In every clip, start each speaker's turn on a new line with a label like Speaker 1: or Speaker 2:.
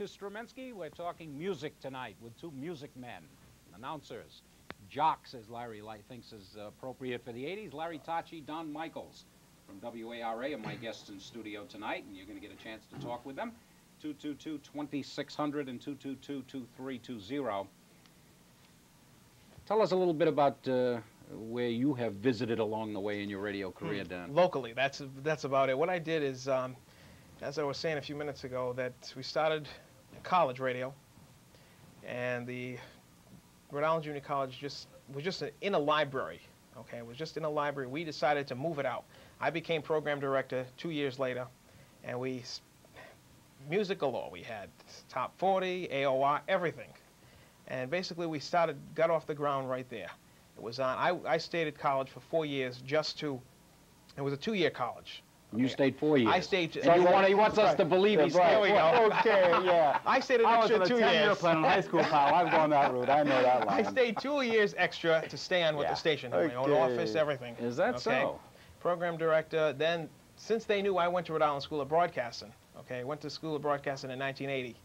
Speaker 1: to Struminski. We're talking music tonight with two music men, announcers, jocks, as Larry thinks is appropriate for the 80s. Larry Tocci, Don Michaels from WARA are my guests in studio tonight, and you're going to get a chance to talk with them. 222-2600 and 222-2320. Tell us a little bit about where you have visited along the way in your radio career, Don.
Speaker 2: Locally, that's about it. What I did is, as I was saying a few minutes ago, that we started college radio, and the Rhode Island Junior College was just in a library. Okay, it was just in a library. We decided to move it out. I became program director 2 years later, and music galore. We had top 40, AOR, everything. And basically we got off the ground right there. It was on, I stayed at college for 4 years it was a 2-year college. Okay.
Speaker 1: You stayed 4 years.
Speaker 2: I stayed.
Speaker 1: So he wants us to believe he's
Speaker 2: There we go.
Speaker 3: Okay, yeah.
Speaker 2: I stayed an extra 2 years.
Speaker 3: I was on a 10-year plan in high school, pal. I've gone that route. I know that line.
Speaker 2: I stayed 2 years extra to stay on with the station. My own office, everything.
Speaker 1: Is that so?
Speaker 2: Program director. Then, since they knew I went to Rhode Island School of Broadcasting, okay, went to School of Broadcasting in 1980.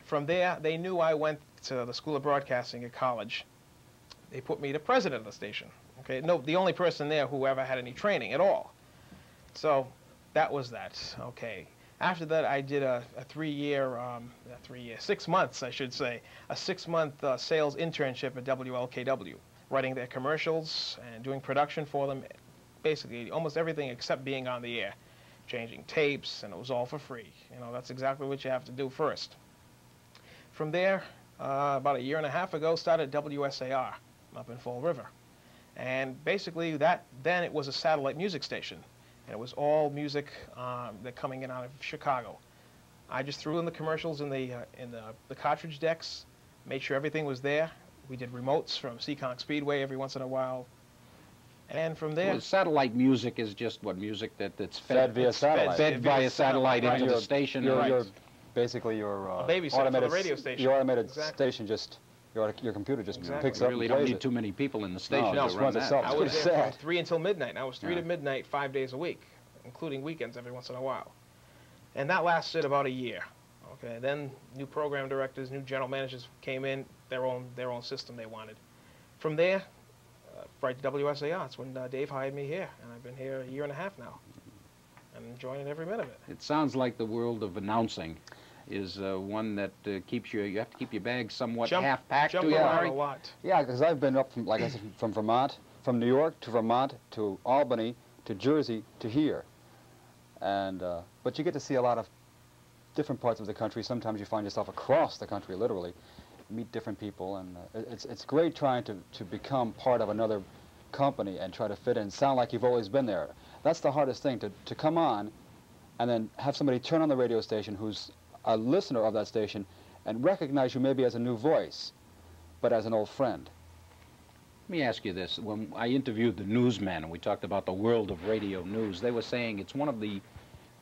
Speaker 2: From there, they knew I went to the School of Broadcasting at college. They put me the president of the station. Okay, no, the only person there who ever had any training at all. So that was that. Okay. After that, I did a 6 months, I should say, a 6-month sales internship at WLKW, writing their commercials and doing production for them, basically almost everything except being on the air, changing tapes, and it was all for free. You know, that's exactly what you have to do first. From there, about 1.5 years ago, started WSAR up in Fall River. And basically then it was a satellite music station. And it was all music that coming in out of Chicago. I just threw in the commercials in the cartridge decks, made sure everything was there. We did remotes from Seekonk Speedway every once in a while. And from there...
Speaker 1: Well, satellite music is just what music that's
Speaker 3: fed via satellite.
Speaker 1: Fed via satellite into the station.
Speaker 3: Basically your
Speaker 2: babysitter for the radio station.
Speaker 3: Your automated station just, your computer just picks up and
Speaker 1: really don't need too many people in the station
Speaker 3: to run that.
Speaker 2: I was there from 3 until midnight. I was 3 to midnight 5 days a week, including weekends every once in a while. And that lasted about 1 year. Okay, then new program directors, new general managers came in, their own system they wanted. From there, right to WSAR. That's when Dave hired me here, and I've been here 1.5 years now. I'm enjoying every minute of it.
Speaker 1: It sounds like the world of announcing is one that keeps you have to keep your bag somewhat half-packed.
Speaker 2: Jump around a lot.
Speaker 3: Yeah, because I've been up from, like I said, from Vermont, from New York to Vermont to Albany to Jersey to here. And but you get to see a lot of different parts of the country. Sometimes you find yourself across the country, literally, meet different people, and it's great trying to become part of another company and try to fit in, sound like you've always been there. That's the hardest thing, to come on and then have somebody turn on the radio station who's a listener of that station and recognize you maybe as a new voice, but as an old friend.
Speaker 1: Let me ask you this. When I interviewed the newsmen and we talked about the world of radio news, they were saying it's one of the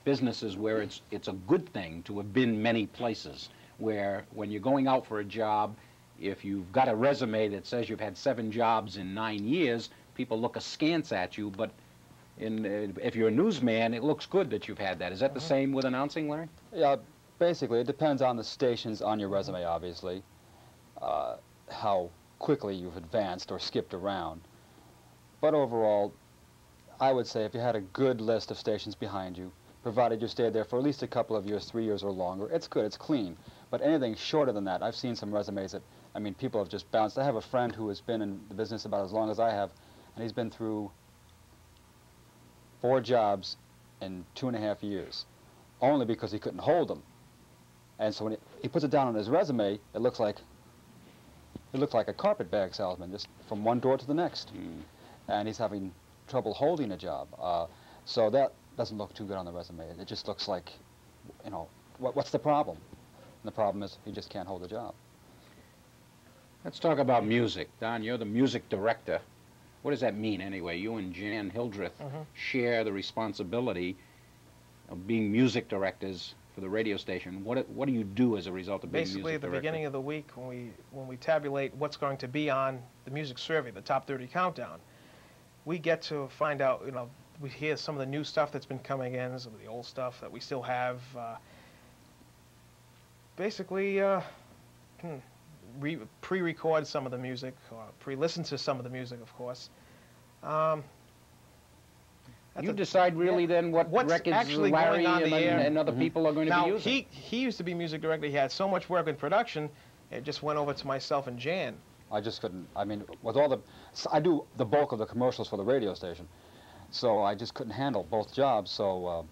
Speaker 1: businesses where it's a good thing to have been many places, where when you're going out for a job, if you've got a resume that says you've had 7 jobs in 9 years, people look askance at you, but if you're a newsman, it looks good that you've had that. Is that the same with announcing, Larry?
Speaker 3: Yeah, basically, it depends on the stations on your resume, obviously, how quickly you've advanced or skipped around. But overall, I would say if you had a good list of stations behind you, provided you stayed there for at least a couple of years, 3 years or longer, it's good, it's clean. But anything shorter than that, I've seen some resumes that, I mean, people have just bounced. I have a friend who has been in the business about as long as I have, and he's been through 4 jobs in 2.5 years, only because he couldn't hold them. And so when he puts it down on his resume, it looks like a carpetbag salesman, just from one door to the next. And he's having trouble holding a job. So that doesn't look too good on the resume. It just looks like, you know, what's the problem? And the problem is he just can't hold a job.
Speaker 1: Let's talk about music. Don, you're the music director. What does that mean anyway? You and Jan Hildreth share the responsibility of being music directors for the radio station. What do you do as a result of being music director?
Speaker 2: Basically, at the beginning of the week, when we tabulate what's going to be on the music survey, the top 30 countdown, we get to find out, you know, we hear some of the new stuff that's been coming in, some of the old stuff that we still have. basically pre-record some of the music, or pre-listen to some of the music, of course.
Speaker 1: You decide really then what records
Speaker 2: actually
Speaker 1: Larry
Speaker 2: going on the air.
Speaker 1: and other people are going to
Speaker 2: Now,
Speaker 1: be using.
Speaker 2: he used to be music director. He had so much work in production, it just went over to myself and Jan.
Speaker 3: I just couldn't, I mean, with all the, I do the bulk of the commercials for the radio station, so I just couldn't handle both jobs, so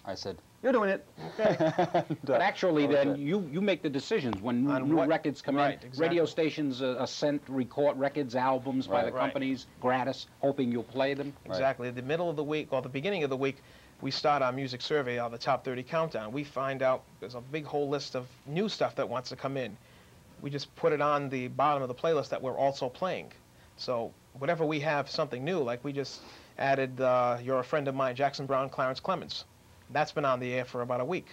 Speaker 3: I said, you're doing it.
Speaker 2: Okay.
Speaker 1: But actually then, you make the decisions when new records come in.
Speaker 2: Exactly.
Speaker 1: Radio stations are sent record records, albums by the companies, gratis, hoping you'll play them.
Speaker 2: Exactly. At the middle of the week, or the beginning of the week, we start our music survey, the top 30 countdown. We find out there's a big whole list of new stuff that wants to come in. We just put it on the bottom of the playlist that we're also playing. So whatever we have something new, like we just added You're a Friend of Mine, Jackson Browne, Clarence Clemens. That's been on the air for about a week.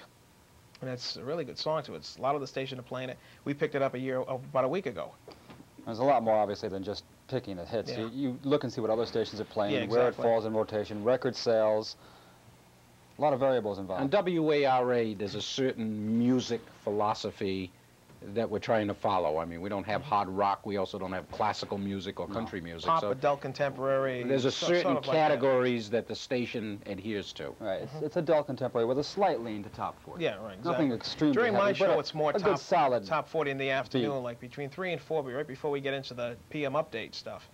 Speaker 2: And it's a really good song to it. A lot of the stations are playing it. We picked it up about a week ago.
Speaker 3: There's a lot more, obviously, than just picking the hits.
Speaker 2: Yeah.
Speaker 3: You look and see what other stations are playing,
Speaker 2: Yeah, exactly.
Speaker 3: where it falls in rotation, record sales, a lot of variables involved.
Speaker 1: On WARA, there's a certain music philosophy that we're trying to follow. I mean, we don't have hard rock. We also don't have classical music or country music.
Speaker 2: Pop,
Speaker 1: so
Speaker 2: adult, contemporary.
Speaker 1: there's a certain
Speaker 2: sort of like
Speaker 1: categories that the station adheres to.
Speaker 3: Right, it's adult contemporary with a slight lean to top 40.
Speaker 2: Yeah, right, exactly.
Speaker 3: Nothing extremely
Speaker 2: During my
Speaker 3: heavy, but
Speaker 2: show, it's more
Speaker 3: a good solid
Speaker 2: top 40 in the afternoon, like between 3 and 4, right before we get into the PM update stuff.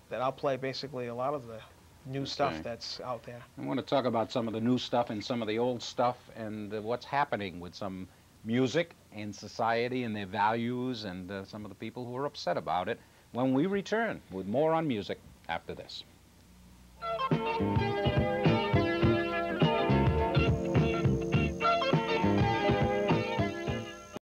Speaker 2: That I'll play basically a lot of the new stuff that's out there.
Speaker 1: I want to talk about some of the new stuff and some of the old stuff and what's happening with some music and society and their values and some of the people who are upset about it when we return with more on music after this.